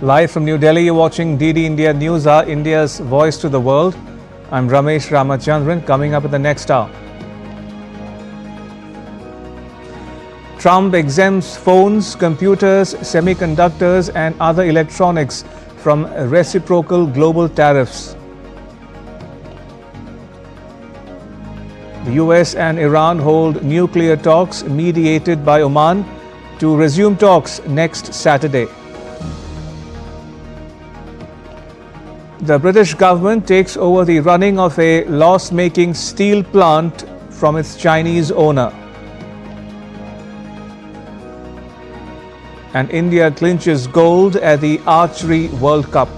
Live from New Delhi, you're watching DD India NewsHour, India's voice to the world. I'm Ramesh Ramachandran. Coming up in the next hour, Trump exempts phones, computers, semiconductors and other electronics from reciprocal global tariffs. The US and Iran hold nuclear talks mediated by Oman to resume talks next Saturday. The British government takes over the running of a loss-making steel plant from its Chinese owner. And India clinches gold at the Archery World Cup.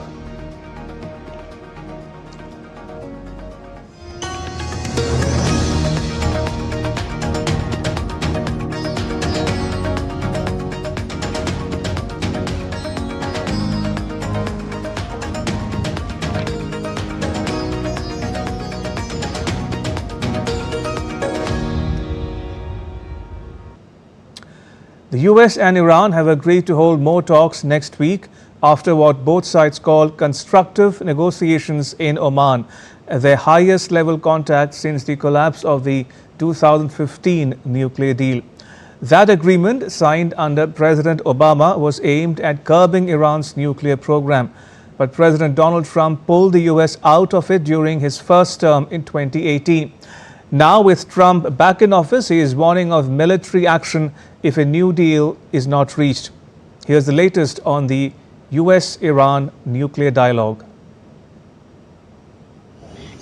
The US and Iran have agreed to hold more talks next week after what both sides call constructive negotiations in Oman, their highest level contact since the collapse of the 2015 nuclear deal. That agreement, signed under President Obama, was aimed at curbing Iran's nuclear program. But President Donald Trump pulled the US out of it during his first term in 2018. Now, with Trump back in office, he is warning of military action if a new deal is not reached. Here's the latest on the US-Iran nuclear dialogue.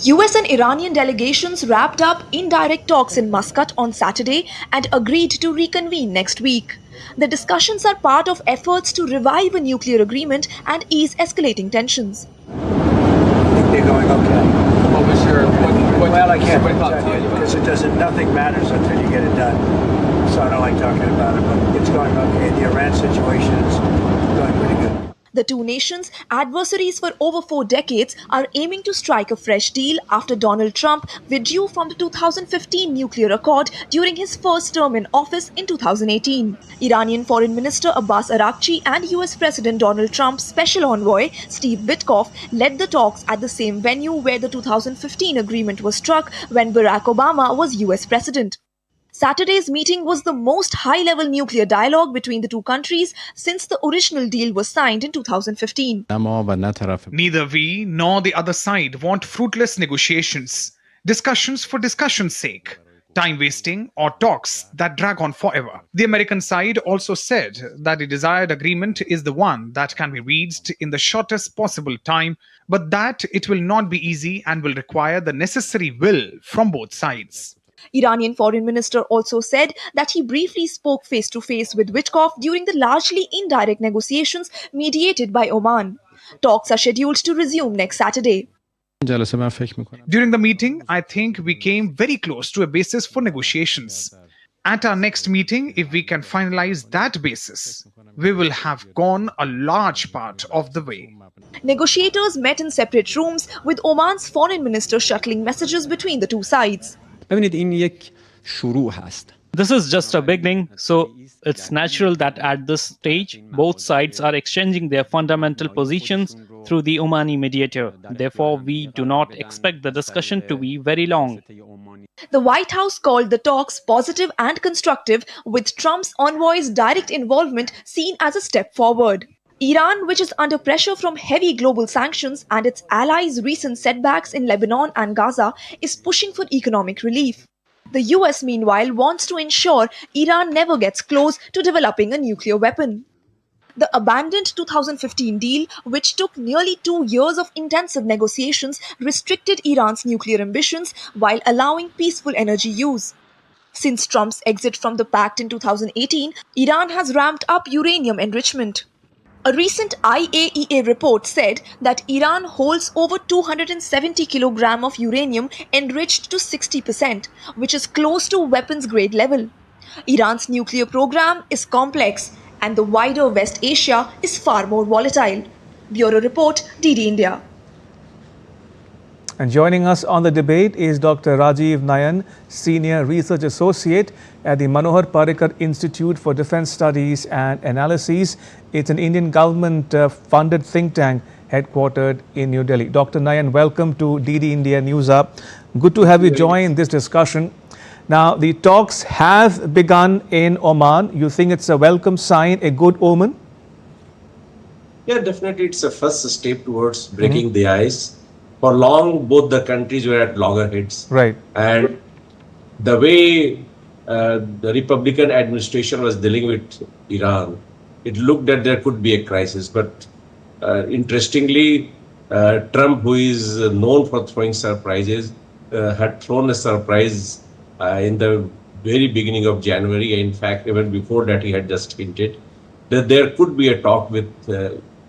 US and Iranian delegations wrapped up indirect talks in Muscat on Saturday and agreed to reconvene next week. The discussions are part of efforts to revive a nuclear agreement and ease escalating tensions. I think they're going okay. Well, I can't tell you because nothing matters until you get it done. So I don't like talking about it, but it's going okay. The Iran situation is going pretty good. The two nations, adversaries for over 4 decades, are aiming to strike a fresh deal after Donald Trump withdrew from the 2015 nuclear accord during his first term in office in 2018. Iranian Foreign Minister Abbas Araghchi and US President Donald Trump's special envoy Steve Witkoff led the talks at the same venue where the 2015 agreement was struck when Barack Obama was US President. Saturday's meeting was the most high-level nuclear dialogue between the two countries since the original deal was signed in 2015. Neither we nor the other side want fruitless negotiations, discussions for discussion's sake, time-wasting or talks that drag on forever. The American side also said that the desired agreement is the one that can be reached in the shortest possible time, but that it will not be easy and will require the necessary will from both sides. Iranian Foreign Minister also said that he briefly spoke face-to-face with Witkoff during the largely indirect negotiations mediated by Oman. Talks are scheduled to resume next Saturday. During the meeting, I think we came very close to a basis for negotiations. At our next meeting, if we can finalize that basis, we will have gone a large part of the way. Negotiators met in separate rooms, with Oman's foreign minister shuttling messages between the two sides. This is just a beginning, so it's natural that at this stage, both sides are exchanging their fundamental positions through the Omani mediator. Therefore, we do not expect the discussion to be very long. The White House called the talks positive and constructive, with Trump's envoy's direct involvement seen as a step forward. Iran, which is under pressure from heavy global sanctions and its allies' recent setbacks in Lebanon and Gaza, is pushing for economic relief. The US, meanwhile, wants to ensure Iran never gets close to developing a nuclear weapon. The abandoned 2015 deal, which took nearly 2 years of intensive negotiations, restricted Iran's nuclear ambitions while allowing peaceful energy use. Since Trump's exit from the pact in 2018, Iran has ramped up uranium enrichment. A recent IAEA report said that Iran holds over 270 kilograms of uranium enriched to 60%, which is close to weapons-grade level. Iran's nuclear program is complex, and the wider West Asia is far more volatile. Bureau Report, DD India. And joining us on the debate is Dr. Rajiv Nayan, Senior Research Associate at the Manohar Parrikar Institute for Defence Studies and Analyses. It's an Indian government-funded think tank headquartered in New Delhi. Dr. Nayan, welcome to DD India NewsHour. Good to have you join this discussion. Now, the talks have begun in Oman. You think it's a welcome sign, a good omen? Yeah, definitely. It's a first step towards breaking the ice. For long, both the countries were at loggerheads. Right. And the way the Republican administration was dealing with Iran, it looked that there could be a crisis. But interestingly, Trump, who is known for throwing surprises, had thrown a surprise in the very beginning of January. In fact, even before that, he had just hinted that there could be a talk with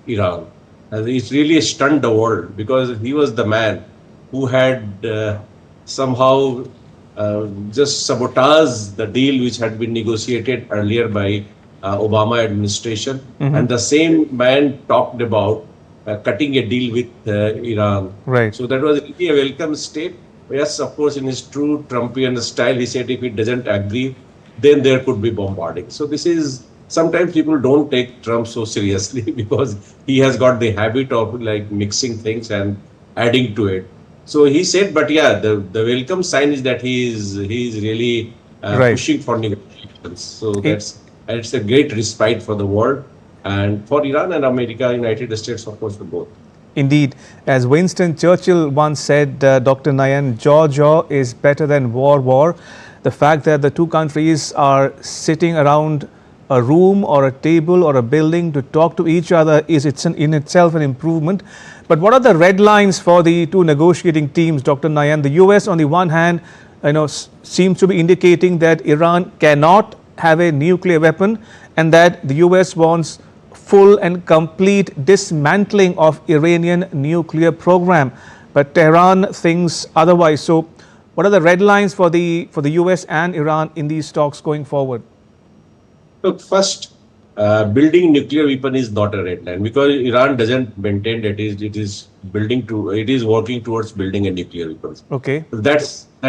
Iran. It really stunned the world because he was the man who had somehow just sabotaged the deal which had been negotiated earlier by Obama administration. And the same man talked about cutting a deal with Iran. Right. So that was really a welcome step. Yes, of course, in his true Trumpian style, he said if it doesn't agree, then there could be bombarding. So this is, sometimes people don't take Trump so seriously because he has got the habit of like mixing things and adding to it. So he said, but yeah, the welcome sign is that he is really pushing for negotiations. So it's a great respite for the world and for Iran and America, United States, of course, for both. Indeed, as Winston Churchill once said, Dr. Nayan, jaw is better than war. The fact that the two countries are sitting around a room or a table or a building to talk to each other is in itself an improvement. But what are the red lines for the two negotiating teams, Dr. Nayan? The US, on the one hand, seems to be indicating that Iran cannot have a nuclear weapon and that the US wants full and complete dismantling of Iranian nuclear program. But Tehran thinks otherwise. So what are the red lines for the US and Iran in these talks going forward? Look, first, building nuclear weapon is not a red line because Iran doesn't maintain that it is working towards building a nuclear weapon. Okay. That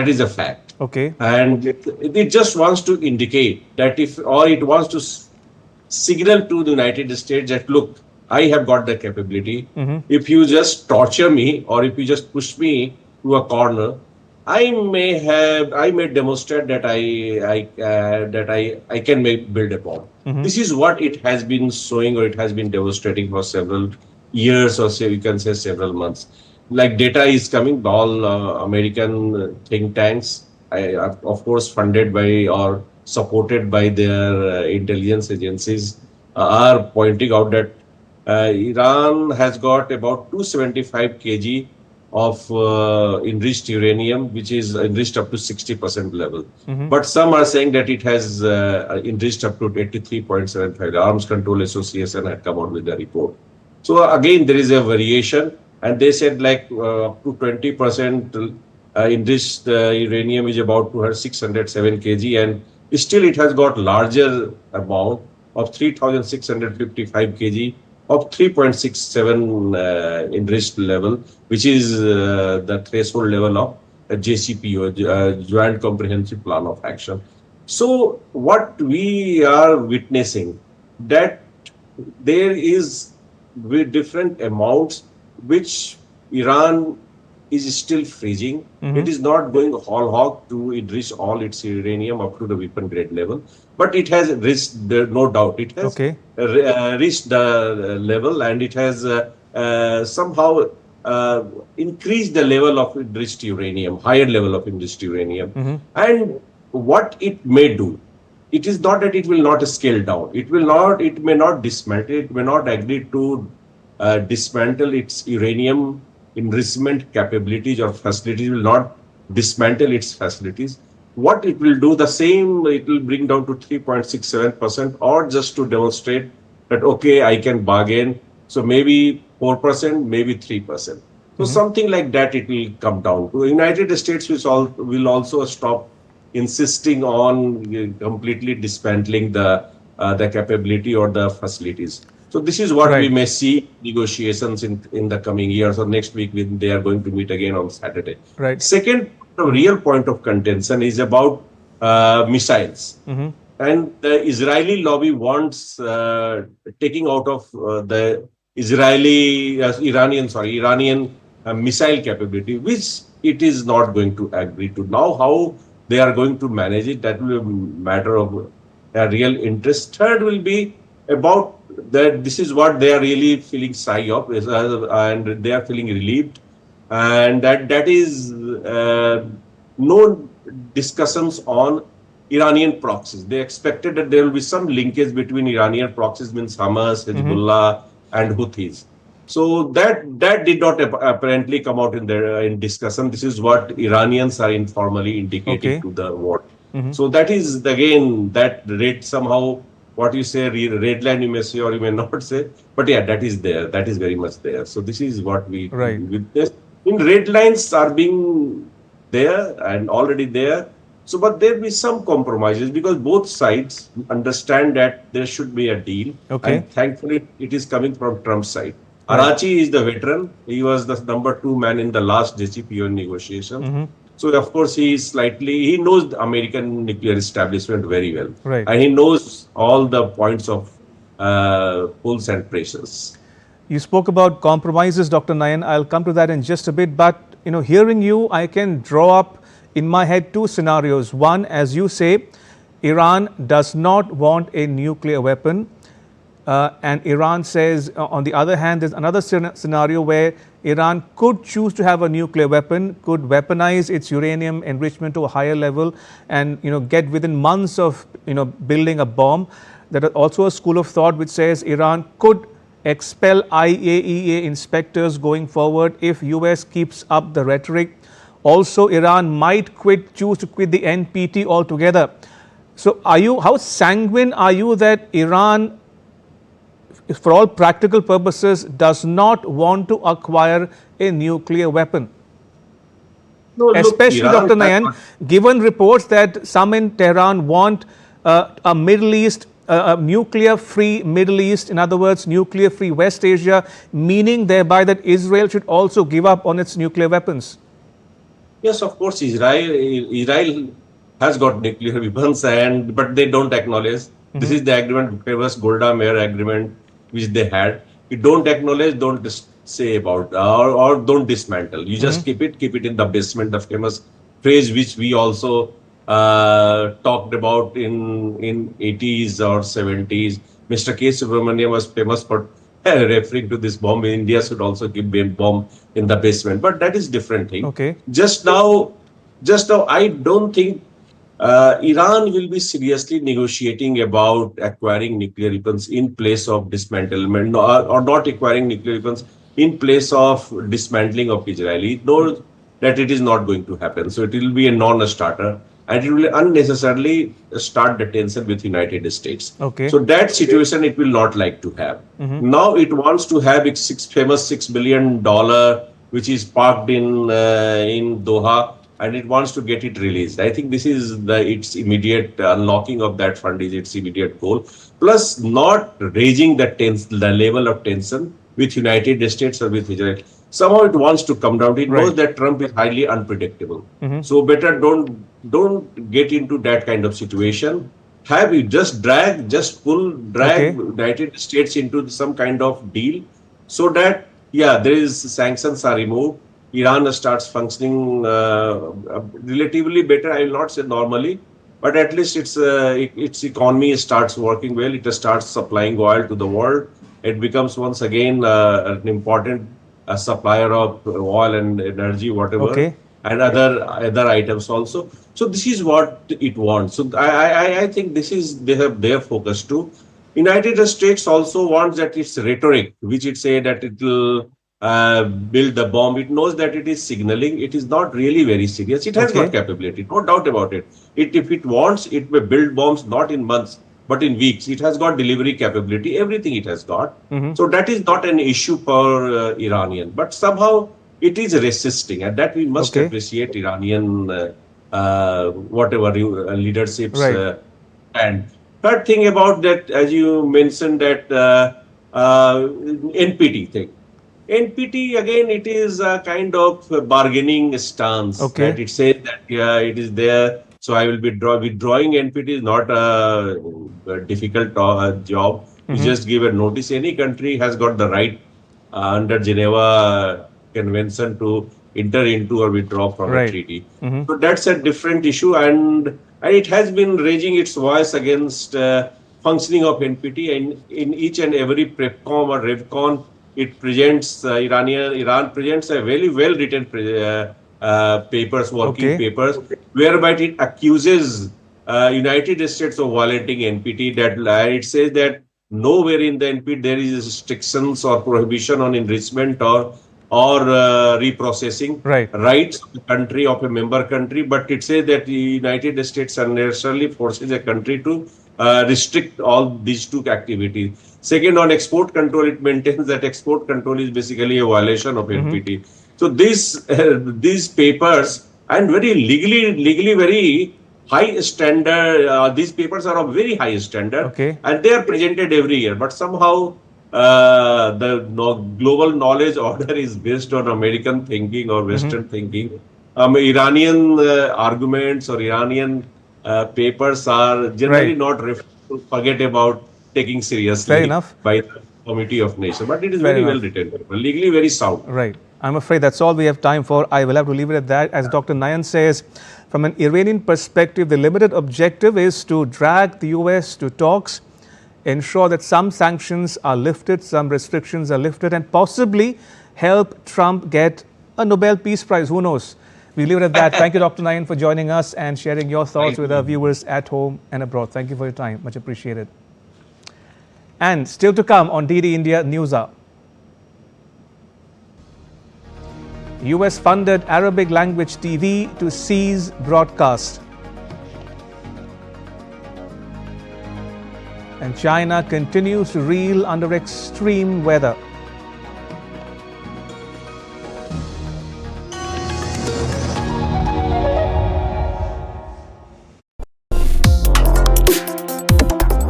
is a fact. Okay. And it just wants to indicate that it wants to signal to the United States that, look, I have got the capability. If you just torture me or if you just push me to a corner, I may demonstrate that I can build a bomb. This is what it has been showing or it has been demonstrating for several years or say we can say several months. Like data is coming, all American think tanks, of course funded by or supported by their intelligence agencies, are pointing out that Iran has got about 275 kg of enriched uranium, which is enriched up to 60% level. But some are saying that it has enriched up to 83.75. The Arms Control Association had come out with the report. So again, there is a variation. And they said like up to 20% enriched uranium is about 607 kg. And still it has got larger amount of 3,655 kg of 3.67 enriched level, which is the threshold level of JCPO, Joint Comprehensive Plan of Action. So what we are witnessing, that there is with different amounts which Iran is still freezing. It is not going whole hog to enrich all its uranium up to the weapon grade level, but it has reached, no doubt, it has reached the level and it has somehow increased the level of enriched uranium, higher level of enriched uranium. And what it may do, it is not that it will not scale down. It may not dismantle, it may not agree to dismantle its uranium enrichment capabilities or facilities, will not dismantle its facilities. What it will do, the same, it will bring down to 3.67% or just to demonstrate that, okay, I can bargain. So maybe 4%, maybe 3%. So something like that it will come down to. The United States will also stop insisting on completely dismantling the capability or the facilities. So this is what we Right. may see negotiations in the coming years or next week when they are going to meet again on Saturday. Right. Second, the real point of contention is about missiles. And the Israeli lobby wants taking out of the Iranian missile capability, which it is not going to agree to. Now, how they are going to manage it, that will be a matter of real interest. Third will be about that this is what they are really feeling sigh of, and they are feeling relieved, and that is no discussions on Iranian proxies. They expected that there will be some linkage between Iranian proxies, means Hamas, Hezbollah, and Houthis. So that did not apparently come out in discussion. This is what Iranians are informally indicating to the world. So that is again that red somehow, what you say, red line you may say or you may not say, but yeah, that is there. That is very much there. So this is what we witness. In red lines are being there and already there. So, but there will be some compromises because both sides understand that there should be a deal. And thankfully, it is coming from Trump's side. Arachi is the veteran. He was the number 2 man in the last JCPOA negotiation. So, of course, he knows the American nuclear establishment very well. And he knows all the points of pulls and pressures. You spoke about compromises, Dr. Nayan. I'll come to that in just a bit. But, hearing you, I can draw up in my head 2 scenarios. One, as you say, Iran does not want a nuclear weapon. And Iran says, on the other hand, there's another scenario where Iran could choose to have a nuclear weapon, could weaponize its uranium enrichment to a higher level and, get within months of, building a bomb. There is also a school of thought which says Iran could expel IAEA inspectors going forward if US keeps up the rhetoric. Also, Iran might choose to quit the NPT altogether. So how sanguine are you that Iran, for all practical purposes, does not want to acquire a nuclear weapon? No, especially, Dr. Nayan, given reports that some in Tehran want a Middle East, a nuclear-free Middle East, in other words, nuclear-free West Asia, meaning thereby that Israel should also give up on its nuclear weapons. Yes, of course, Israel has got nuclear weapons, but they don't acknowledge. This is the agreement, famous Golda Meir agreement, which they had. You don't acknowledge, don't say about, or don't dismantle. You just keep it in the basement. The famous phrase which we also talked about in 80s or 70s. Mr. K. Subramaniam was famous for referring to this bomb. India should also keep a bomb in the basement, but that is different thing. Just now, I don't think Iran will be seriously negotiating about acquiring nuclear weapons in place of dismantlement, or not acquiring nuclear weapons in place of dismantling of Israel. It knows that it is not going to happen. So it will be a non-starter, and it will unnecessarily start the tension with United States. So that situation it will not like to have. Now it wants to have its famous $6 billion, which is parked in Doha, and it wants to get it released. I think this is its immediate unlocking of that fund is its immediate goal. Plus, not raising the level of tension with United States or with Israel. Somehow it wants to come down. It knows that Trump is highly unpredictable. So better don't get into that kind of situation. Have you just drag United States into some kind of deal so that sanctions are removed. Iran starts functioning relatively better. I will not say normally, but at least its economy starts working well. It starts supplying oil to the world. It becomes once again an important supplier of oil and energy, whatever, and other items also. So this is what it wants. So I think they have their focus too. United States also wants that its rhetoric, which it say that it will build the bomb. It knows that it is signaling. It is not really very serious. It has got capability, no doubt about it. If it wants, it may build bombs not in months, but in weeks. It has got delivery capability, everything it has got. So that is not an issue for Iranian. But somehow it is resisting, and that we must appreciate Iranian leaderships. And third thing about that, as you mentioned, that NPT thing. NPT, again, it is a kind of a bargaining stance that it says that it is there. So I will be withdrawing. NPT is not a difficult job. You just give a notice. Any country has got the right under Geneva Convention to enter into or withdraw from a treaty. So that's a different issue, and it has been raising its voice against functioning of NPT. And in each and every PrepCon or RevCon, it presents Iran presents a very well written papers, working papers, whereby it accuses United States of violating NPT. That it says that nowhere in the NPT there is restrictions or prohibition on enrichment or reprocessing rights of the country, of a member country, but it says that the United States unnecessarily forces a country to restrict all these two activities. Second, on export control, it maintains that export control is basically a violation of NPT. So these papers, and very legally very high standard, these papers are of very high standard, and they are presented every year. But somehow the global knowledge order is based on American thinking or Western thinking. Iranian arguments or Iranian papers are generally not forget about taking seriously by the Committee of Nations. But it is very well written, legally very sound. Right. I'm afraid that's all we have time for. I will have to leave it at that. As Dr. Nayan says, from an Iranian perspective, the limited objective is to drag the US to talks, ensure that some sanctions are lifted, some restrictions are lifted, and possibly help Trump get a Nobel Peace Prize. Who knows? We leave it at that. Thank you, Dr. Nayan, for joining us and sharing your thoughts with our viewers at home and abroad. Thank you for your time. Much appreciated. And still to come on DD India NewsHour. US-funded Arabic language TV to cease broadcast. And China continues to reel under extreme weather.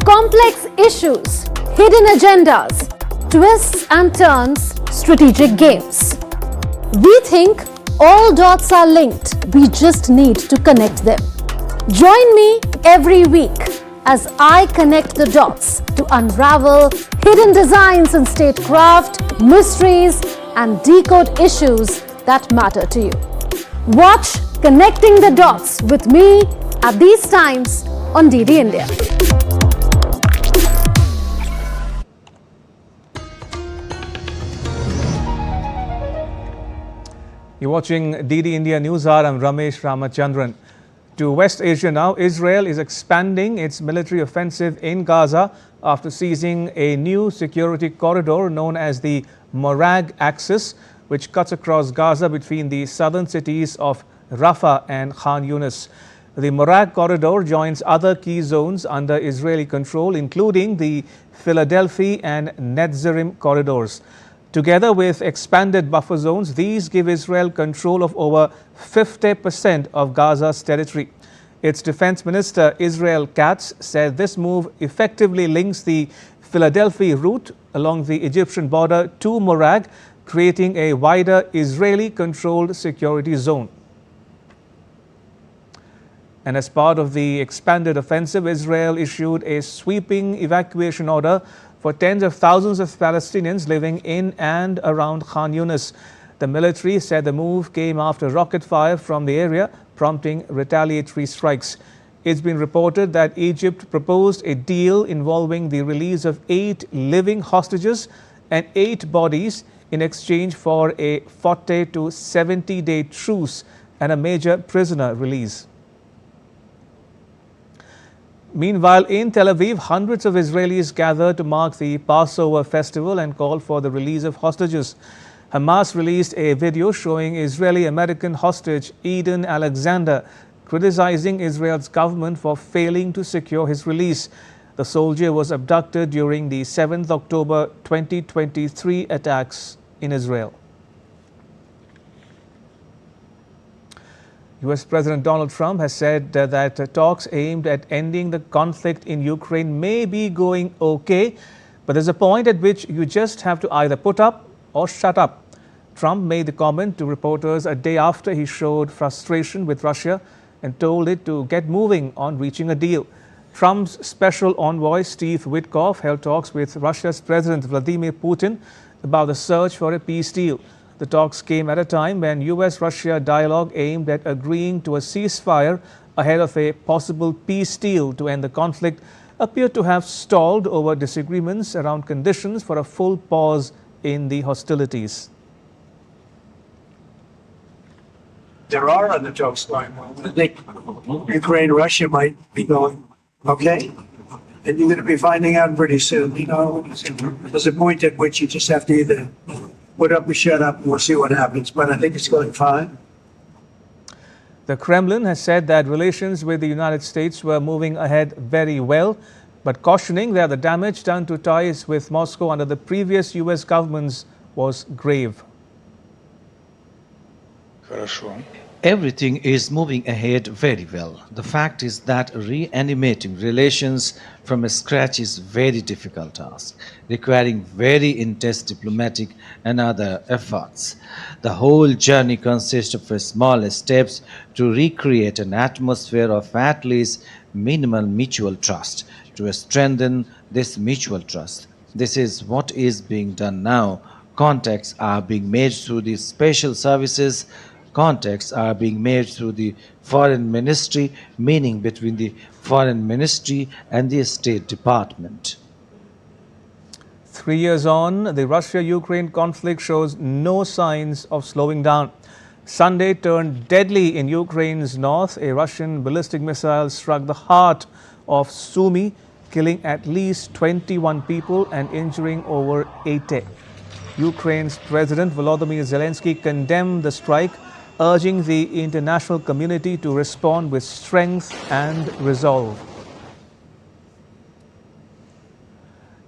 Complex issues, hidden agendas, twists and turns, strategic games. We think all dots are linked. We just need to connect them. Join me every week as I connect the dots to unravel hidden designs in statecraft, mysteries, and decode issues that matter to you. Watch Connecting the Dots with me at these times on DD India. You're watching DD India NewsHour. I'm Ramesh Ramachandran. To West Asia now, Israel is expanding its military offensive in Gaza after seizing a new security corridor known as the Morag Axis, which cuts across Gaza between the southern cities of Rafah and Khan Yunis. The Morag corridor joins other key zones under Israeli control, including the Philadelphia and Netzarim corridors. Together with expanded buffer zones, these give Israel control of over 50% of Gaza's territory. Its defense minister, Israel Katz, said this move effectively links the Philadelphia route along the Egyptian border to Morag, creating a wider Israeli-controlled security zone. And as part of the expanded offensive, Israel issued a sweeping evacuation order for tens of thousands of Palestinians living in and around Khan Yunis. The military said the move came after rocket fire from the area, prompting retaliatory strikes. It's been reported that Egypt proposed a deal involving the release of 8 living hostages and 8 bodies in exchange for a 40 to 70-day truce and a major prisoner release. Meanwhile, in Tel Aviv, hundreds of Israelis gathered to mark the Passover festival and called for the release of hostages. Hamas released a video showing Israeli-American hostage Eden Alexander criticizing Israel's government for failing to secure his release. The soldier was abducted during the 7th October 2023 attacks in Israel. US President Donald Trump has said that talks aimed at ending the conflict in Ukraine may be going okay, But there's a point at which you just have to either put up or shut up. Trump made the comment to reporters a day after he showed frustration with Russia and told it to get moving on reaching a deal. Trump's special envoy Steve Witkoff held talks with Russia's President Vladimir Putin about the search for a peace deal. The talks came at a time when US-Russia dialogue aimed at agreeing to a ceasefire ahead of a possible peace deal to end the conflict appeared to have stalled over disagreements around conditions for a full pause in the hostilities. There are other talks going on. I think Ukraine, Russia might be going okay. And you're going to be finding out pretty soon. You know, there's a point at which you just have to either put up or shut up, and we'll see what happens. But I think it's going fine. The Kremlin has said that relations with the United States were moving ahead very well, but cautioning that the damage done to ties with Moscow under the previous US governments was grave. Everything is moving ahead very well. The fact is that reanimating relations from scratch is a very difficult task, requiring very intense diplomatic and other efforts. The whole journey consists of small steps to recreate an atmosphere of at least minimal mutual trust, to strengthen this mutual trust. This is what is being done now. Contacts are being made through the special services. Contacts are being made through the Foreign Ministry, meaning between the Foreign Ministry and the State Department. 3 years on, the Russia-Ukraine conflict shows no signs of slowing down. Sunday turned deadly in Ukraine's north. A Russian ballistic missile struck the heart of Sumy, killing at least 21 people and injuring over 80. Ukraine's President Volodymyr Zelensky condemned the strike, urging the international community to respond with strength and resolve.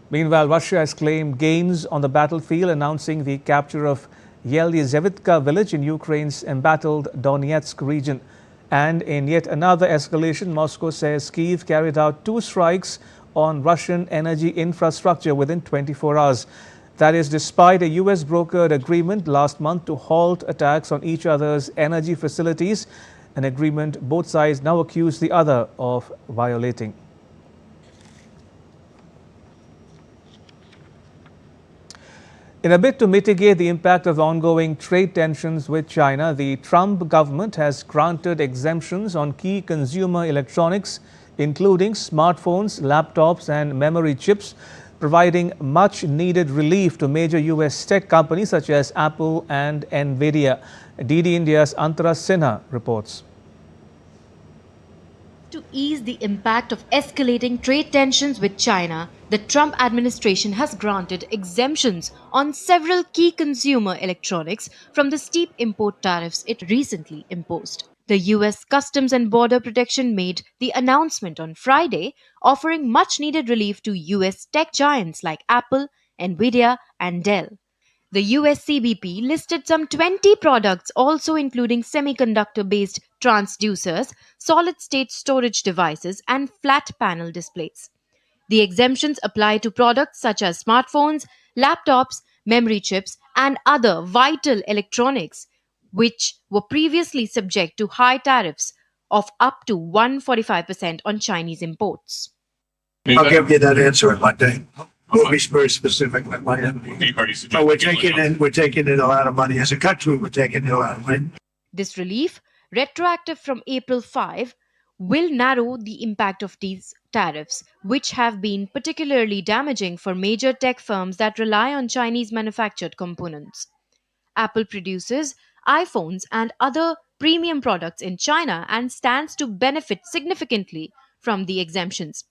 Meanwhile, Russia has claimed gains on the battlefield, announcing the capture of Yelyazevivka village in Ukraine's embattled Donetsk region. And in yet another escalation, Moscow says Kyiv carried out 2 strikes on Russian energy infrastructure within 24 hours. That is despite a US brokered agreement last month to halt attacks on each other's energy facilities, an agreement both sides now accuse the other of violating. In a bid to mitigate the impact of ongoing trade tensions with China, the Trump government has granted exemptions on key consumer electronics, including smartphones, laptops and memory chips, providing much needed relief to major US tech companies such as Apple and Nvidia. DD India's Antara Sinha reports. To ease the impact of escalating trade tensions with China, the Trump administration has granted exemptions on several key consumer electronics from the steep import tariffs it recently imposed. The US Customs and Border Protection made the announcement on Friday, offering much needed relief to US tech giants like Apple, Nvidia, and Dell. The US CBP listed some 20 products, also including semiconductor-based transducers, solid-state storage devices, and flat panel displays. The exemptions apply to products such as smartphones, laptops, memory chips, and other vital electronics, which were previously subject to high tariffs of up to 145% on Chinese imports. I'll give you that answer on Monday. We'll be very specific with Monday. But we're taking in a lot of money. As a country, we're taking in a lot of money. This relief, retroactive from April 5, will narrow the impact of these tariffs, which have been particularly damaging for major tech firms that rely on Chinese manufactured components. Apple produces iPhones and other premium products in China and stands to benefit significantly from the exemptions.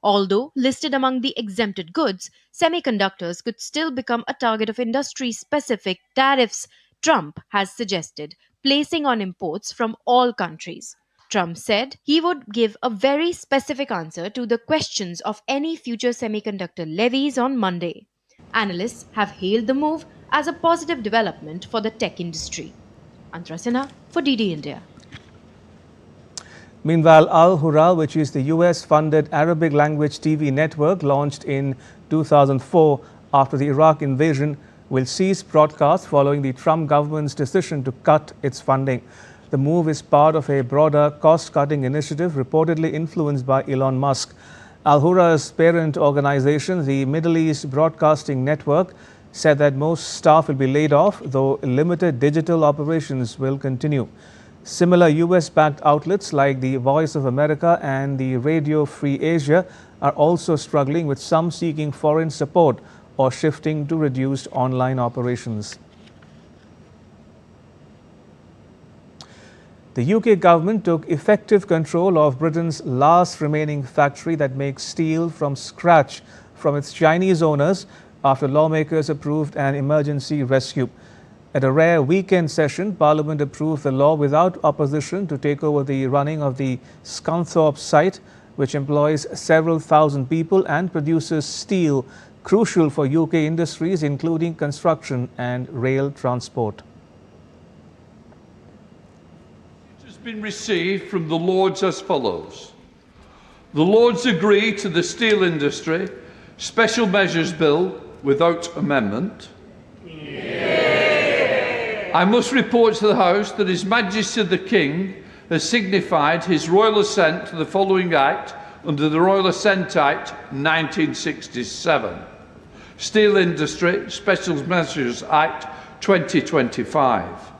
Although listed among the exempted goods, semiconductors could still become a target of industry-specific tariffs Trump has suggested, placing on imports from all countries. Trump said he would give a very specific answer to the questions of any future semiconductor levies on Monday. Analysts have hailed the move as a positive development for the tech industry. Antara Sinha for DD India. Meanwhile, Al Hurra, which is the US-funded Arabic language TV network launched in 2004 after the Iraq invasion, will cease broadcasts following the Trump government's decision to cut its funding. The move is part of a broader cost-cutting initiative reportedly influenced by Elon Musk. Al Hurra's parent organization, the Middle East Broadcasting Network, said that most staff will be laid off, though limited digital operations will continue. Similar US-backed outlets like the Voice of America and the Radio Free Asia are also struggling, with some seeking foreign support or shifting to reduced online operations. The UK government took effective control of Britain's last remaining factory that makes steel from scratch from its Chinese owners after lawmakers approved an emergency rescue. At a rare weekend session, Parliament approved the law without opposition to take over the running of the Scunthorpe site, which employs several thousand people and produces steel crucial for UK industries, including construction and rail transport. It has been received from the Lords as follows. The Lords agree to the Steel Industry Special Measures Bill without amendment. I must report to the House that His Majesty the King has signified his royal assent to the following Act under the Royal Assent Act 1967. Steel Industry Special Measures Act 2025.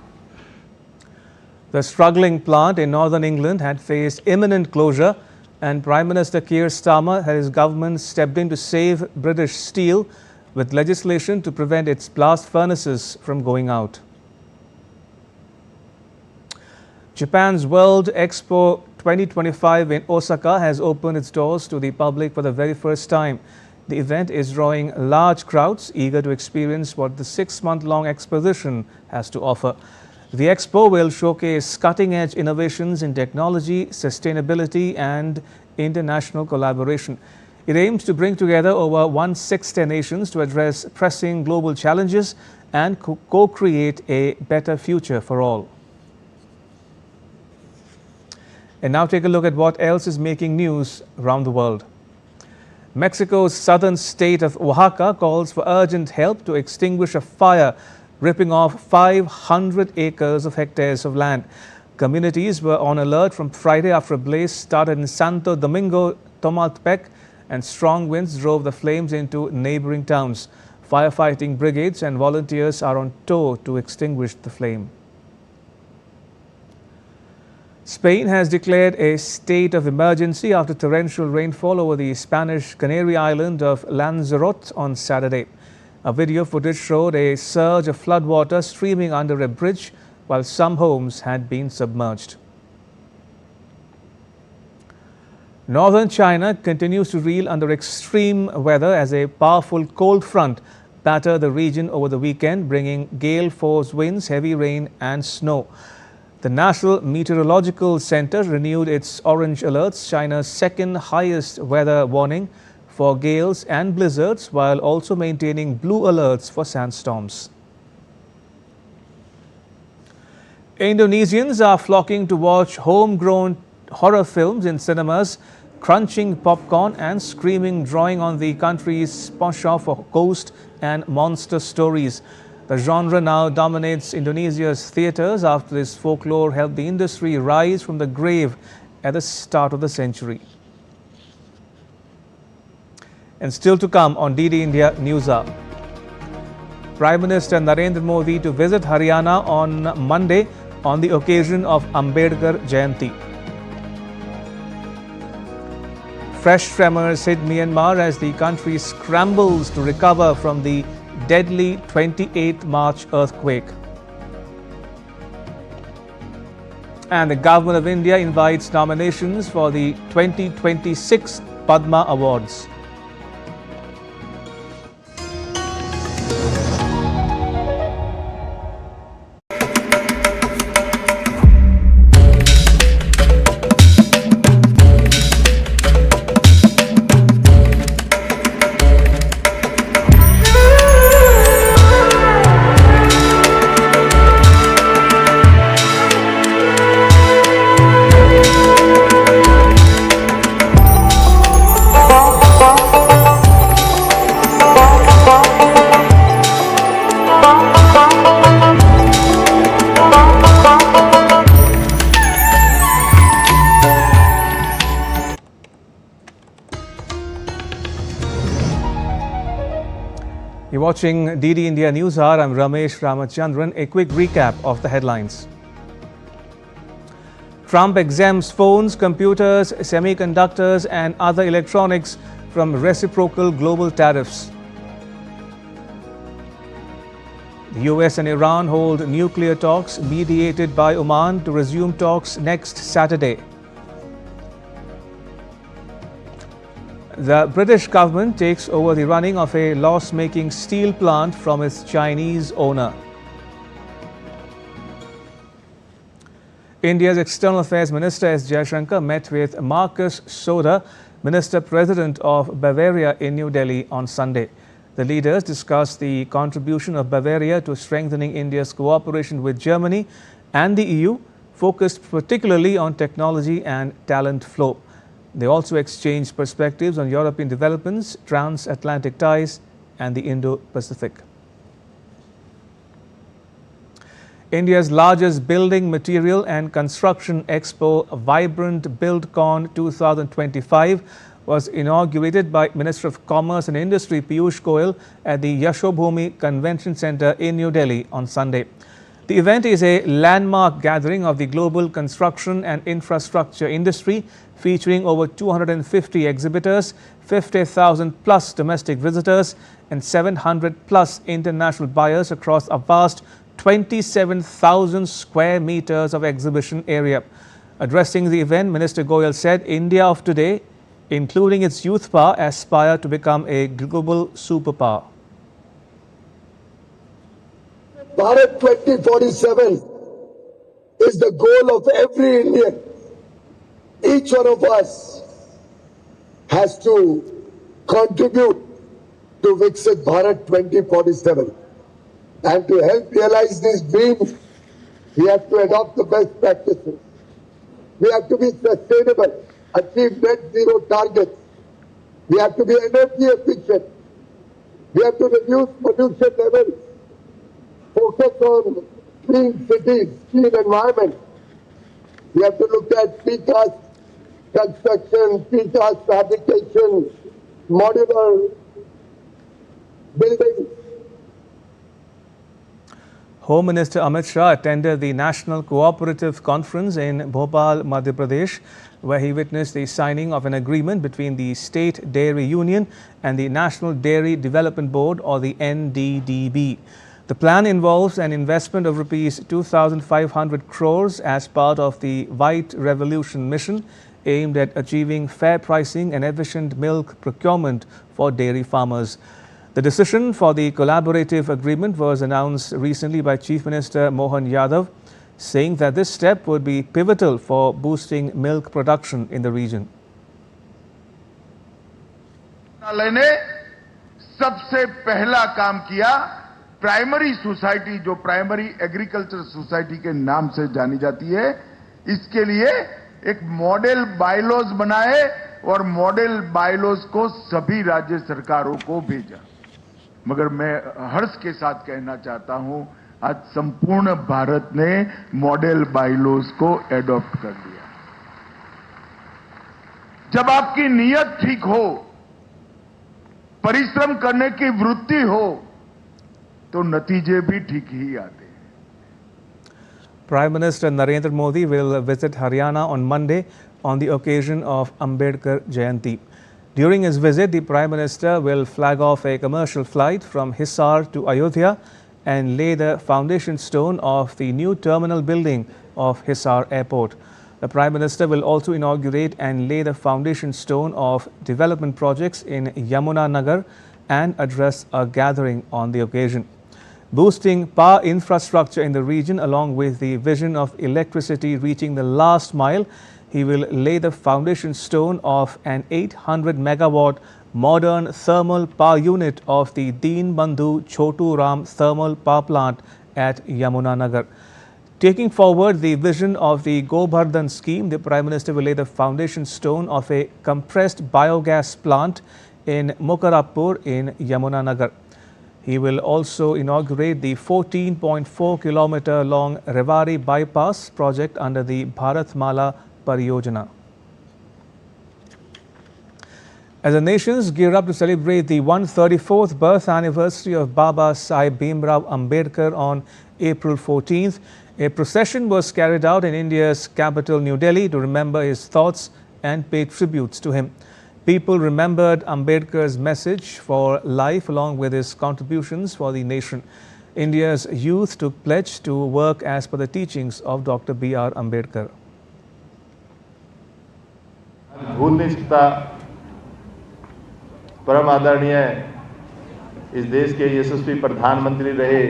The struggling plant in northern England had faced imminent closure, and Prime Minister Keir Starmer had his government stepped in to save British steel with legislation to prevent its blast furnaces from going out. Japan's World Expo 2025 in Osaka has opened its doors to the public for the very first time. The event is drawing large crowds eager to experience what the 6-month-long exposition has to offer. The expo will showcase cutting-edge innovations in technology, sustainability and international collaboration. It aims to bring together over 1/6 nations to address pressing global challenges and co-create a better future for all. And now take a look at what else is making news around the world. Mexico's southern state of Oaxaca calls for urgent help to extinguish a fire ripping off 500 acres of hectares of land. Communities were on alert from Friday after a blaze started in Santo Domingo, Tomaltepec, and strong winds drove the flames into neighboring towns. Firefighting brigades and volunteers are on tour to extinguish the flame. Spain has declared a state of emergency after torrential rainfall over the Spanish Canary island of Lanzarote on Saturday. A video footage showed a surge of floodwater streaming under a bridge while some homes had been submerged. Northern China continues to reel under extreme weather as a powerful cold front battered the region over the weekend, bringing gale-force winds, heavy rain and snow. The National Meteorological Center renewed its orange alerts, China's second highest weather warning for gales and blizzards, while also maintaining blue alerts for sandstorms. Indonesians are flocking to watch homegrown horror films in cinemas, crunching popcorn and screaming, drawing on the country's penchant for ghost and monster stories. The genre now dominates Indonesia's theatres after this folklore helped the industry rise from the grave at the start of the century. And still to come on DD India NewsHour. Prime Minister Narendra Modi to visit Haryana on Monday on the occasion of Ambedkar Jayanti. Fresh tremors hit Myanmar as the country scrambles to recover from the deadly 28th March earthquake. And the Government of India invites nominations for the 2026 Padma Awards. You're watching DD India NewsHour. I'm Ramesh Ramachandran. A quick recap of the headlines. Trump exempts phones, computers, semiconductors and other electronics from reciprocal global tariffs. The US and Iran hold nuclear talks mediated by Oman to resume talks next Saturday. The British government takes over the running of a loss-making steel plant from its Chinese owner. India's External Affairs Minister S. Jaishankar met with Markus Söder, Minister-President of Bavaria in New Delhi on Sunday. The leaders discussed the contribution of Bavaria to strengthening India's cooperation with Germany and the EU, focused particularly on technology and talent flow. They also exchanged perspectives on European developments, transatlantic ties and the Indo-Pacific. India's largest building material and construction expo, Vibrant BuildCon 2025, was inaugurated by Minister of Commerce and Industry Piyush Goyal at the Yashobhoomi Convention Centre in New Delhi on Sunday. The event is a landmark gathering of the global construction and infrastructure industry, featuring over 250 exhibitors, 50,000 plus domestic visitors and 700 plus international buyers across a vast 27,000 square meters of exhibition area. Addressing the event, Minister Goyal said India of today, including its youth power, aspire to become a global superpower. Bharat 2047 is the goal of every Indian. Each one of us has to contribute to Viksit Bharat 2047. And to help realize these dreams, we have to adopt the best practices. We have to be sustainable, achieve net zero targets. We have to be energy efficient. We have to reduce pollution levels. Focus on clean cities, clean environment. We have to look at precast construction, precast fabrication, modular buildings. Home Minister Amit Shah attended the National Cooperative Conference in Bhopal, Madhya Pradesh, where he witnessed the signing of an agreement between the State Dairy Union and the National Dairy Development Board, or the NDDB. The plan involves an investment of Rs 2,500 crores as part of the White Revolution mission aimed at achieving fair pricing and efficient milk procurement for dairy farmers. The decision for the collaborative agreement was announced recently by Chief Minister Mohan Yadav, saying that this step would be pivotal for boosting milk production in the region. ने सबसे पहला काम किया, primary society जो primary agriculture society के नाम से जानी जाती है, इसके लिए एक मॉडल बायलॉज बनाए और मॉडल बायलॉज को सभी राज्य सरकारों को भेजा। मगर मैं हर्ष के साथ कहना चाहता हूं, आज संपूर्ण भारत ने मॉडल बायलॉज को एडॉप्ट कर लिया। जब आपकी नीयत ठीक हो, परिश्रम करने की वृत्ति हो, तो नतीजे भी ठीक ही आते हैं। Prime Minister Narendra Modi will visit Haryana on Monday on the occasion of Ambedkar Jayanti. During his visit, the Prime Minister will flag off a commercial flight from Hisar to Ayodhya and lay the foundation stone of the new terminal building of Hisar Airport. The Prime Minister will also inaugurate and lay the foundation stone of development projects in Yamuna Nagar and address a gathering on the occasion. Boosting power infrastructure in the region along with the vision of electricity reaching the last mile, he will lay the foundation stone of an 800 megawatt modern thermal power unit of the Deen Bandhu Chotu Ram thermal power plant at Yamuna Nagar. Taking forward the vision of the Gobardhan scheme, the Prime Minister will lay the foundation stone of a compressed biogas plant in Mokarapur in Yamuna Nagar. He will also inaugurate the 14.4 kilometer long Rewari bypass project under the Bharatmala Pariyojana. As the nations gear up to celebrate the 134th birth anniversary of Baba Saheb Bhimrao Ambedkar on April 14th, a procession was carried out in India's capital New Delhi to remember his thoughts and pay tributes to him. People remembered Ambedkar's message for life along with his contributions for the nation. India's youth took pledge to work as per the teachings of Dr. B.R. Ambedkar. भूल नहीं सकता परम आदरणीय इस देश के यशस्वी प्रधानमंत्री रहे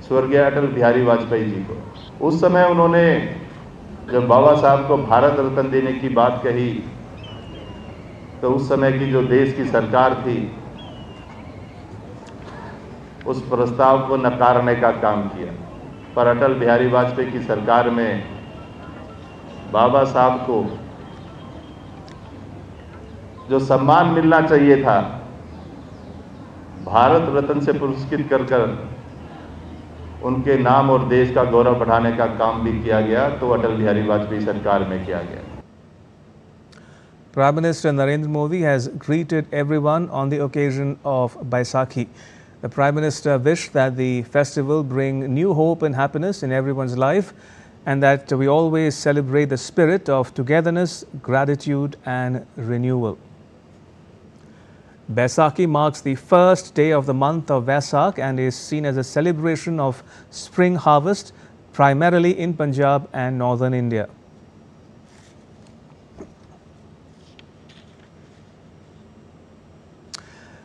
स्वर्गीय अटल बिहारी वाजपेयी जी को। उस समय उन्होंने जब बाबा साहब को भारत रत्न देने की बात कही तो उस समय की जो देश की सरकार थी उस प्रस्ताव को नकारने का काम किया, पर अटल बिहारी वाजपेयी की सरकार में बाबा साहब को जो सम्मान मिलना चाहिए था भारत रत्न से पुरस्कृत कर उनके नाम और देश का गौरव बढ़ाने का काम भी किया गया, तो अटल बिहारी वाजपेयी सरकार में किया गया। Prime Minister Narendra Modi has greeted everyone on the occasion of Baisakhi. The Prime Minister wished that the festival bring new hope and happiness in everyone's life and that we always celebrate the spirit of togetherness, gratitude and renewal. Baisakhi marks the first day of the month of Vaisakh and is seen as a celebration of spring harvest, primarily in Punjab and northern India.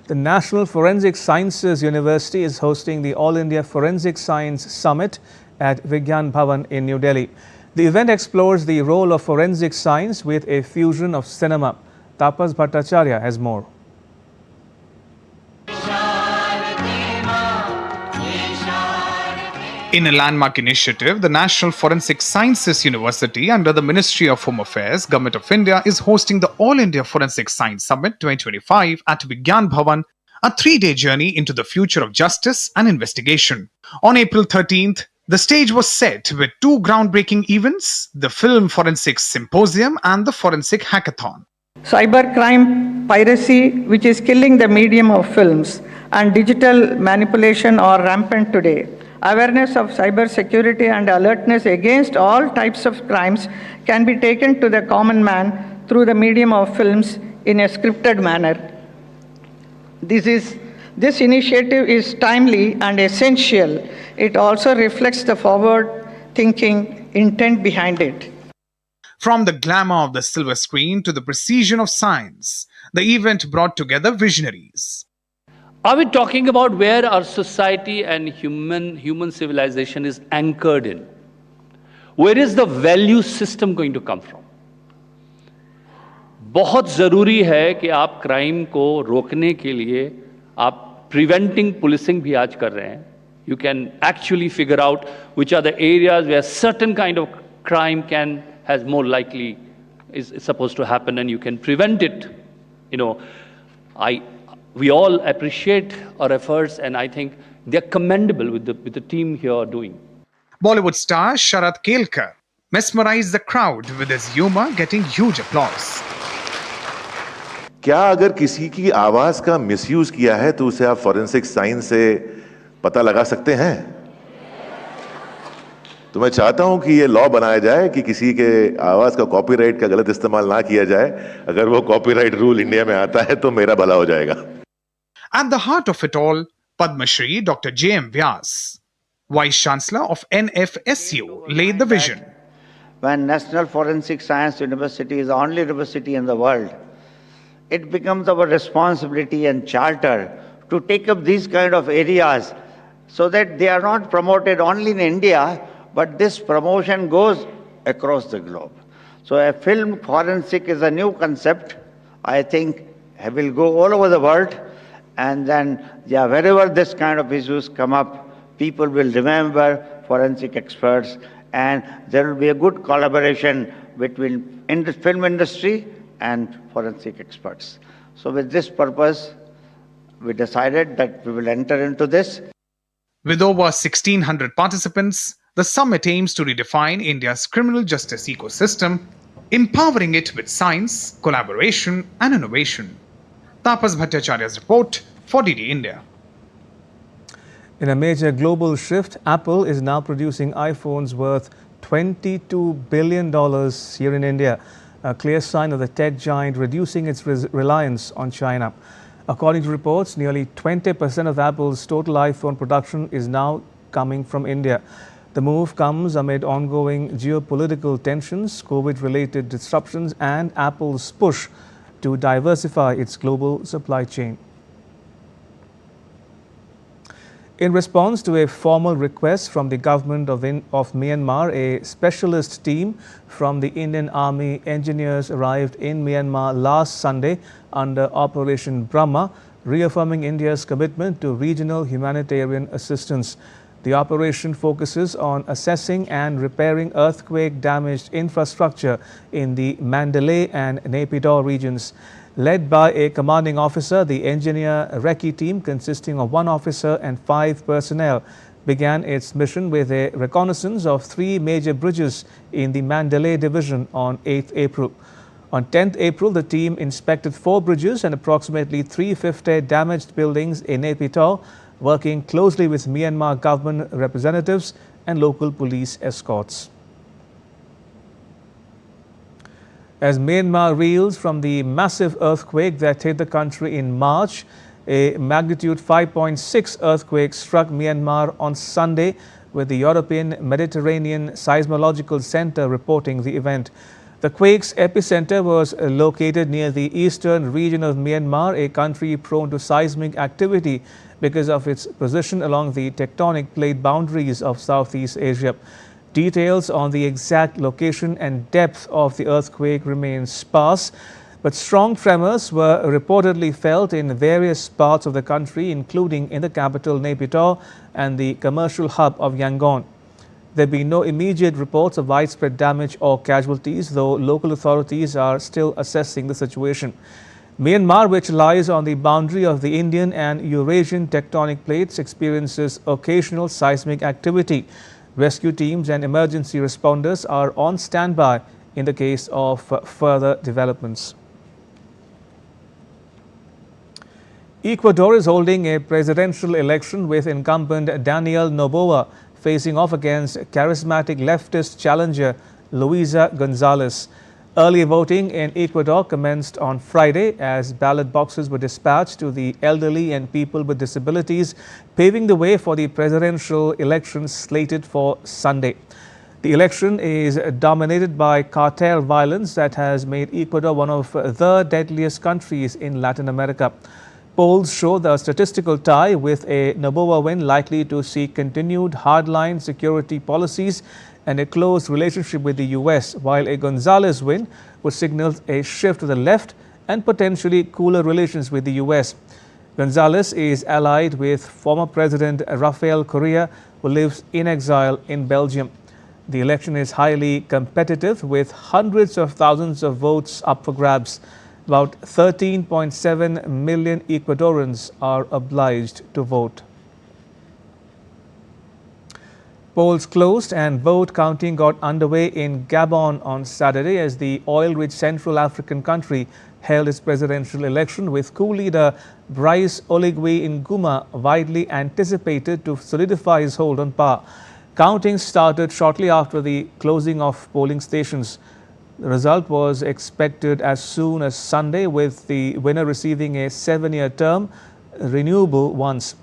The National Forensic Sciences University is hosting the All India Forensic Science Summit at Vigyan Bhavan in New Delhi. The event explores the role of forensic science with a fusion of cinema. Tapas Bhattacharya has more. In a landmark initiative, the National Forensic Sciences University under the Ministry of Home Affairs, Government of India is hosting the All India Forensic Science Summit 2025 at Vigyan Bhavan, a 3-day journey into the future of justice and investigation. On April 13th, the stage was set with 2 groundbreaking events, the Film Forensics Symposium and the Forensic Hackathon. Cybercrime, piracy, which is killing the medium of films, and digital manipulation are rampant today. Awareness of cyber security and alertness against all types of crimes can be taken to the common man through the medium of films in a scripted manner. This initiative is timely and essential. It also reflects the forward-thinking intent behind it. From the glamour of the silver screen to the precision of science, the event brought together visionaries. Are we talking about where our society and human civilization is anchored in? Where is the value system going to come from? बहुत ज़रूरी है कि आप crime को रोकने के लिए आप preventing policing भी आज कर रहे हैं. You can actually figure out which are the areas where certain kind of crime has more likely is supposed to happen, and you can prevent it. You know, we all appreciate our efforts, and I think they're commendable with the team here doing. Bollywood star Sharat Kelkar mesmerized the crowd with his humor, getting huge applause. क्या अगर किसी की आवाज का misuse किया है तो उसे आप फॉरेंसिक साइंस से पता लगा सकते हैं? तो मैं चाहता हूं कि ये लॉ बनाया जाए कि किसी के आवाज का कॉपीराइट का गलत इस्तेमाल ना किया जाए. अगर वो कॉपीराइट रूल इंडिया में आता है तो मेरा भला हो जाएगा. At the heart of it all, Padma Shri Dr. J.M. Vyas, Vice Chancellor of NFSU, laid the vision. When National Forensic Science University is the only university in the world, it becomes our responsibility and charter to take up these kind of areas so that they are not promoted only in India, but this promotion goes across the globe. So a film forensic is a new concept. I think it will go all over the world. And then, wherever this kind of issues come up, people will remember forensic experts, and there will be a good collaboration between the film industry and forensic experts. So with this purpose, we decided that we will enter into this. With over 1,600 participants, the summit aims to redefine India's criminal justice ecosystem, empowering it with science, collaboration, and innovation. Tapas Bhattacharya's report for DD India. In a major global shift, Apple is now producing iPhones worth $22 billion here in India, a clear sign of the tech giant reducing its reliance on China. According to reports, nearly 20% of Apple's total iPhone production is now coming from India. The move comes amid ongoing geopolitical tensions, COVID-related disruptions, and Apple's push to diversify its global supply chain. In response to a formal request from the government of Myanmar, a specialist team from the Indian Army engineers arrived in Myanmar last Sunday under Operation Brahma, reaffirming India's commitment to regional humanitarian assistance. The operation focuses on assessing and repairing earthquake-damaged infrastructure in the Mandalay and Naypyidaw regions. Led by a commanding officer, the engineer recce team, consisting of 1 officer and 5 personnel, began its mission with a reconnaissance of 3 major bridges in the Mandalay division on 8th April. On 10th April, the team inspected 4 bridges and approximately 350 damaged buildings in Naypyidaw, working closely with Myanmar government representatives and local police escorts. As Myanmar reels from the massive earthquake that hit the country in March, a magnitude 5.6 earthquake struck Myanmar on Sunday, with the European Mediterranean Seismological Center reporting the event. The quake's epicenter was located near the eastern region of Myanmar, a country prone to seismic activity because of its position along the tectonic plate boundaries of Southeast Asia. Details on the exact location and depth of the earthquake remain sparse, but strong tremors were reportedly felt in various parts of the country, including in the capital Naypyidaw and the commercial hub of Yangon. There have been no immediate reports of widespread damage or casualties, though local authorities are still assessing the situation. Myanmar, which lies on the boundary of the Indian and Eurasian tectonic plates, experiences occasional seismic activity. Rescue teams and emergency responders are on standby in the case of further developments. Ecuador is holding a presidential election with incumbent Daniel Noboa facing off against charismatic leftist challenger Luisa Gonzalez. Early voting in Ecuador commenced on Friday as ballot boxes were dispatched to the elderly and people with disabilities, paving the way for the presidential elections slated for Sunday. The election is dominated by cartel violence that has made Ecuador one of the deadliest countries in Latin America. Polls show the statistical tie, with a Noboa win likely to see continued hardline security policies and a close relationship with the US, while a Gonzalez win would signal a shift to the left and potentially cooler relations with the US. Gonzalez is allied with former President Rafael Correa, who lives in exile in Belgium. The election is highly competitive, with hundreds of thousands of votes up for grabs. About 13.7 million Ecuadorians are obliged to vote. Polls closed and vote counting got underway in Gabon on Saturday as the oil-rich Central African country held its presidential election, with coup leader Brice Oligui Nguema widely anticipated to solidify his hold on power. Counting started shortly after the closing of polling stations. The result was expected as soon as Sunday, with the winner receiving a 7-year term, renewable once.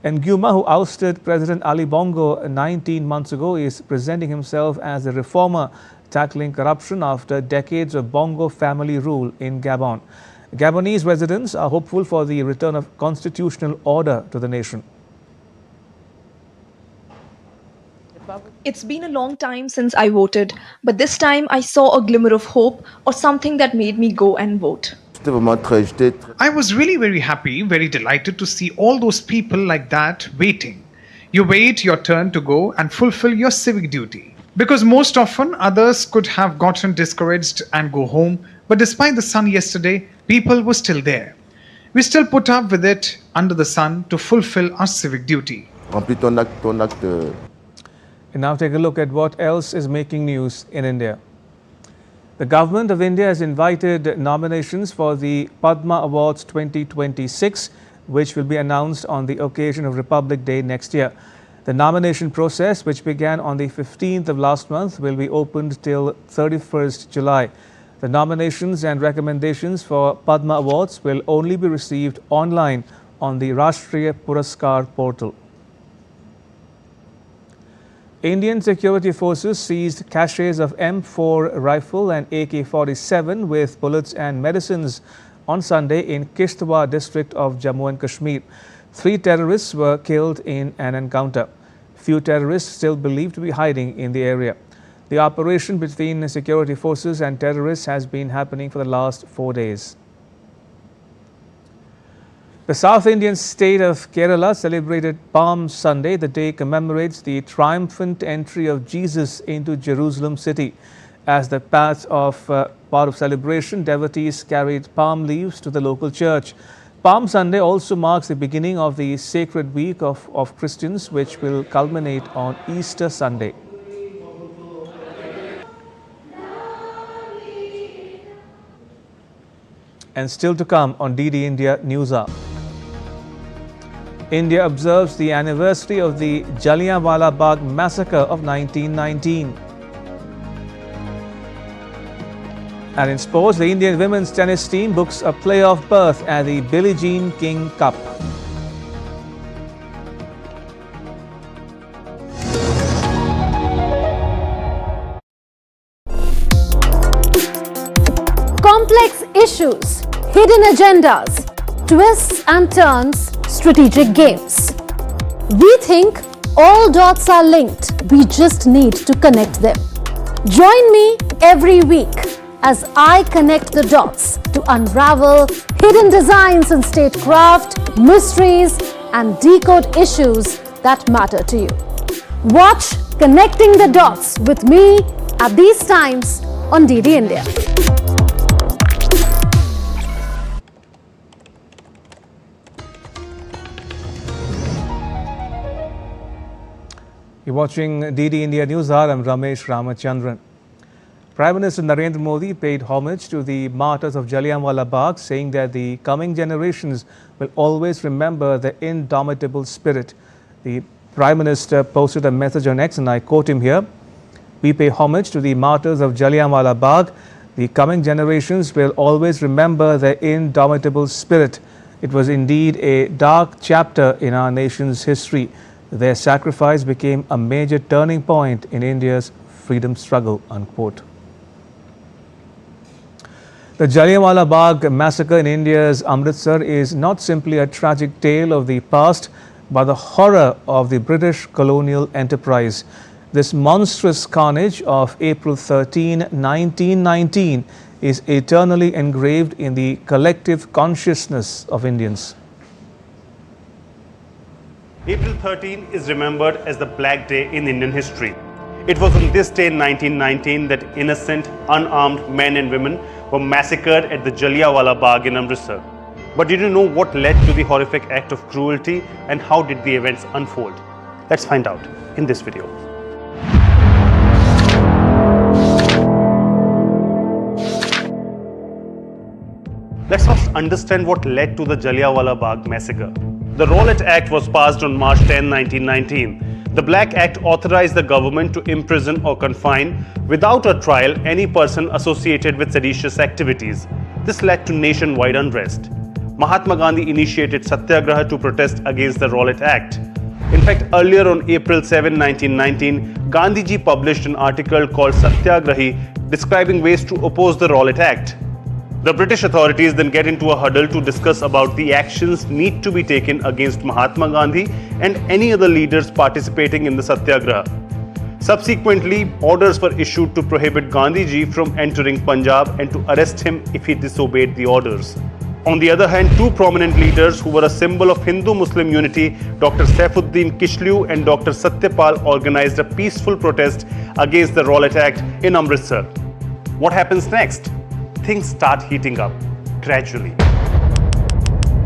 Nguema, who ousted President Ali Bongo 19 months ago, is presenting himself as a reformer, tackling corruption after decades of Bongo family rule in Gabon. Gabonese residents are hopeful for the return of constitutional order to the nation. It's been a long time since I voted, but this time I saw a glimmer of hope, or something that made me go and vote. I was really very happy, very delighted to see all those people like that waiting. You wait your turn to go and fulfill your civic duty. Because most often others could have gotten discouraged and go home, but despite the sun yesterday, people were still there. We still put up with it under the sun to fulfill our civic duty. And now take a look at what else is making news in India. The Government of India has invited nominations for the Padma Awards 2026, which will be announced on the occasion of Republic Day next year. The nomination process, which began on the 15th of last month, will be opened till 31st July. The nominations and recommendations for Padma Awards will only be received online on the Rashtriya Puraskar portal. Indian security forces seized caches of M4 rifle and AK-47 with bullets and medicines on Sunday in Kishtwar district of Jammu and Kashmir. 3 terrorists were killed in an encounter. Few terrorists still believed to be hiding in the area. The operation between security forces and terrorists has been happening for the last 4 days. The South Indian state of Kerala celebrated Palm Sunday. The day commemorates the triumphant entry of Jesus into Jerusalem city. As the part of celebration, devotees carried palm leaves to the local church. Palm Sunday also marks the beginning of the sacred week of Christians, which will culminate on Easter Sunday. And still to come on DD India NewsHour. India observes the anniversary of the Jallianwala Bagh massacre of 1919. And in sports, the Indian women's tennis team books a playoff berth at the Billie Jean King Cup. Complex issues, hidden agendas, twists and turns, strategic games. We think all dots are linked. We just need to connect them. Join me every week as I connect the dots to unravel hidden designs in statecraft, mysteries, and decode issues that matter to you. Watch Connecting the Dots with me at these times on DD India. You're watching DD India NewsHour. I'm Ramesh Ramachandran. Prime Minister Narendra Modi paid homage to the martyrs of Jallianwala Bagh, saying that the coming generations will always remember the indomitable spirit. The Prime Minister posted a message on X, and I quote him here: "We pay homage to the martyrs of Jallianwala Bagh. The coming generations will always remember their indomitable spirit. It was indeed a dark chapter in our nation's history. Their sacrifice became a major turning point in India's freedom struggle," unquote. The Jallianwala Bagh massacre in India's Amritsar is not simply a tragic tale of the past, but the horror of the British colonial enterprise. This monstrous carnage of April 13, 1919 is eternally engraved in the collective consciousness of Indians. April 13 is remembered as the Black Day in Indian history. It was on this day in 1919 that innocent, unarmed men and women were massacred at the Jallianwala Bagh in Amritsar. But did you know what led to the horrific act of cruelty, and how did the events unfold? Let's find out in this video. Let's first understand what led to the Jallianwala Bagh massacre. The Rowlatt Act was passed on March 10, 1919. The Black Act authorized the government to imprison or confine without a trial any person associated with seditious activities. This led to nationwide unrest. Mahatma Gandhi initiated Satyagraha to protest against the Rowlatt Act. In fact, earlier on April 7, 1919, Gandhiji published an article called Satyagrahi describing ways to oppose the Rowlatt Act. The British authorities then get into a huddle to discuss about the actions need to be taken against Mahatma Gandhi and any other leaders participating in the Satyagraha. Subsequently, orders were issued to prohibit Gandhiji from entering Punjab and to arrest him if he disobeyed the orders. On the other hand, two prominent leaders who were a symbol of Hindu-Muslim unity, Dr. Saifuddin Kishliu and Dr. Satyapal, organized a peaceful protest against the Rowlatt Act in Amritsar. What happens next? Things start heating up gradually.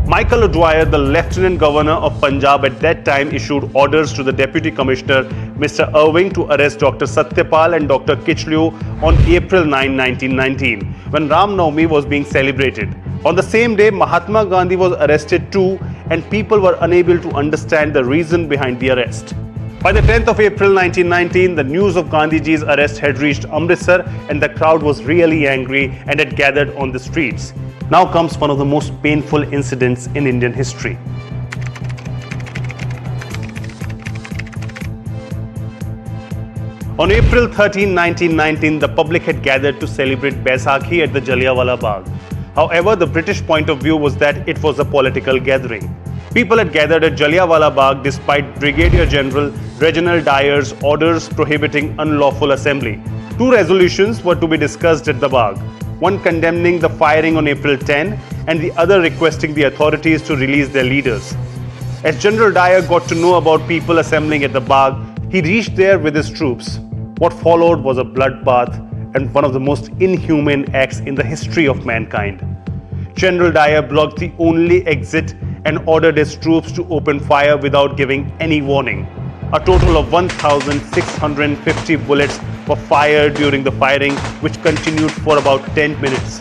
Michael O'Dwyer, the Lieutenant Governor of Punjab at that time, issued orders to the Deputy Commissioner, Mr. Irving, to arrest Dr. Satyapal and Dr. Kichliu on April 9, 1919, when Ram Navami was being celebrated. On the same day, Mahatma Gandhi was arrested too, and people were unable to understand the reason behind the arrest. By the 10th of April 1919, the news of Gandhiji's arrest had reached Amritsar, and the crowd was really angry and had gathered on the streets. Now comes one of the most painful incidents in Indian history. On April 13, 1919, the public had gathered to celebrate Baisakhi at the Jallianwala Bagh. However, the British point of view was that it was a political gathering. People had gathered at Jallianwala Bagh despite Brigadier General Reginald Dyer's orders prohibiting unlawful assembly. Two resolutions were to be discussed at the Bagh, one condemning the firing on April 10 and the other requesting the authorities to release their leaders. As General Dyer got to know about people assembling at the Bagh, he reached there with his troops. What followed was a bloodbath and one of the most inhumane acts in the history of mankind. General Dyer blocked the only exit and ordered his troops to open fire without giving any warning. A total of 1,650 bullets were fired during the firing, which continued for about 10 minutes.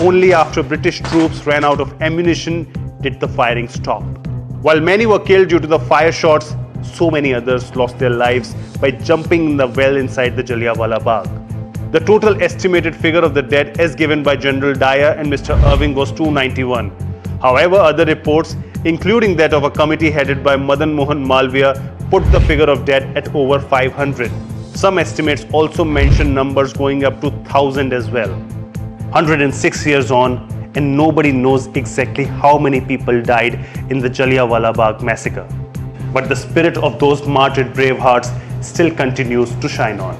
Only after British troops ran out of ammunition did the firing stop. While many were killed due to the fire shots, so many others lost their lives by jumping in the well inside the Jallianwala Bagh. The total estimated figure of the dead as given by General Dyer and Mr. Irving was 291. However, other reports, including that of a committee headed by Madan Mohan Malviya, put the figure of dead at over 500. Some estimates also mention numbers going up to 1,000 as well. 106 years on, and nobody knows exactly how many people died in the Jallianwala Bagh massacre. But the spirit of those martyred brave hearts still continues to shine on.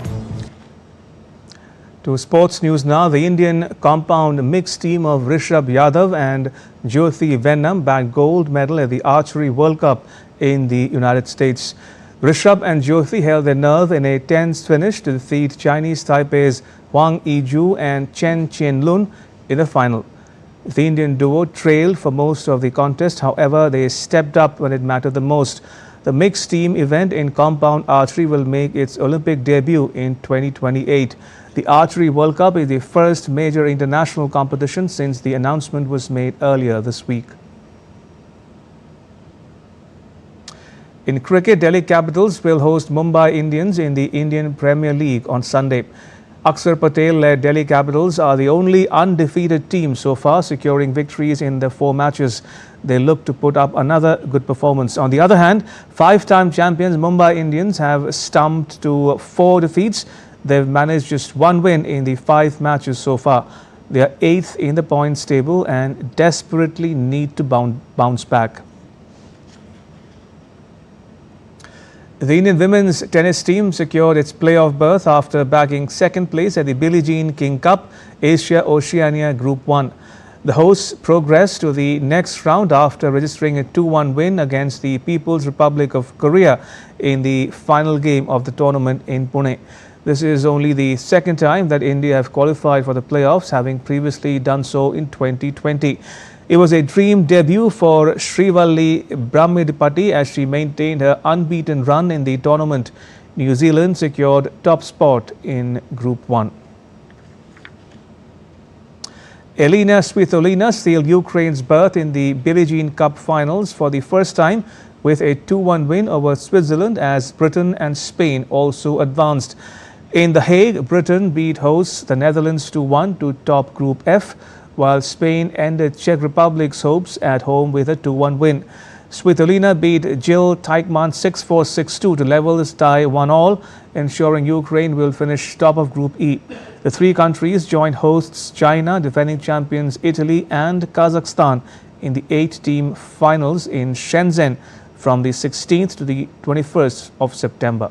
To sports news now, the Indian compound mixed team of Rishabh Yadav and Jyothi Vennam bagged gold medal at the Archery World Cup in the United States. Rishabh and Jyothi held their nerve in a tense finish to defeat Chinese Taipei's Wang Yizhu and Chen Qianlun in the final. The Indian duo trailed for most of the contest, however, they stepped up when it mattered the most. The mixed team event in compound archery will make its Olympic debut in 2028. The Archery World Cup is the first major international competition since the announcement was made earlier this week. In cricket, Delhi Capitals will host Mumbai Indians in the Indian Premier League on Sunday. Akshar Patel-led Delhi Capitals are the only undefeated team so far, securing victories in their 4 matches. They look to put up another good performance. On the other hand, 5-time champions Mumbai Indians have stumped to 4 defeats. They've managed just 1 win in the 5 matches so far. They are 8th in the points table and desperately need to bounce back. The Indian women's tennis team secured its playoff berth after bagging 2nd place at the Billie Jean King Cup Asia-Oceania Group 1. The hosts progressed to the next round after registering a 2-1 win against the People's Republic of Korea in the final game of the tournament in Pune. This is only the 2nd time that India have qualified for the playoffs, having previously done so in 2020. It was a dream debut for Srivalli Brahmidipati as she maintained her unbeaten run in the tournament. New Zealand secured top spot in Group 1. Elina Svitolina sealed Ukraine's berth in the Billie Jean Cup finals for the first time with a 2-1 win over Switzerland, as Britain and Spain also advanced. In The Hague, Britain beat hosts the Netherlands 2-1 to top Group F, while Spain ended Czech Republic's hopes at home with a 2-1 win. Svitolina beat Jill Teichmann 6-4, 6-2 to level the tie 1-1, ensuring Ukraine will finish top of Group E. The 3 countries joined hosts China, defending champions Italy and Kazakhstan in the 8-team finals in Shenzhen from the 16th to the 21st of September.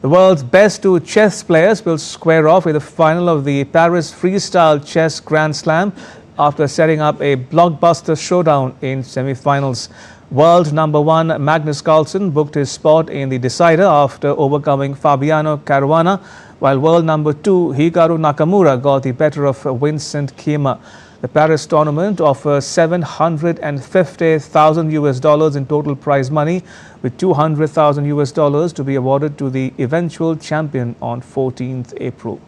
The world's best 2 chess players will square off with the final of the Paris Freestyle Chess Grand Slam after setting up a blockbuster showdown in semi-finals. World number 1 Magnus Carlsen booked his spot in the decider after overcoming Fabiano Caruana, while world number 2 Hikaru Nakamura got the better of Vincent Kima. The Paris tournament offers $750,000 in total prize money, with $200,000 to be awarded to the eventual champion on 14th April.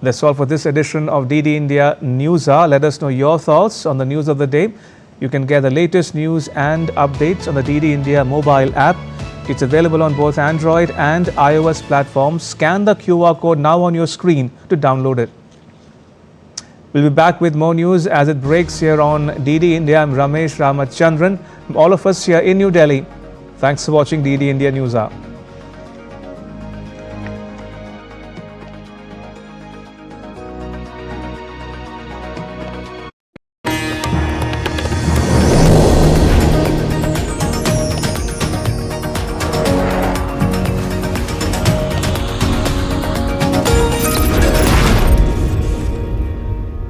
That's all for this edition of DD India NewsHour. Let us know your thoughts on the news of the day. You can get the latest news and updates on the DD India mobile app. It's available on both Android and iOS platforms. Scan the QR code now on your screen to download it. We'll be back with more news as it breaks here on DD India. I'm Ramesh Ramachandran. All of us here in New Delhi. Thanks for watching DD India NewsHour.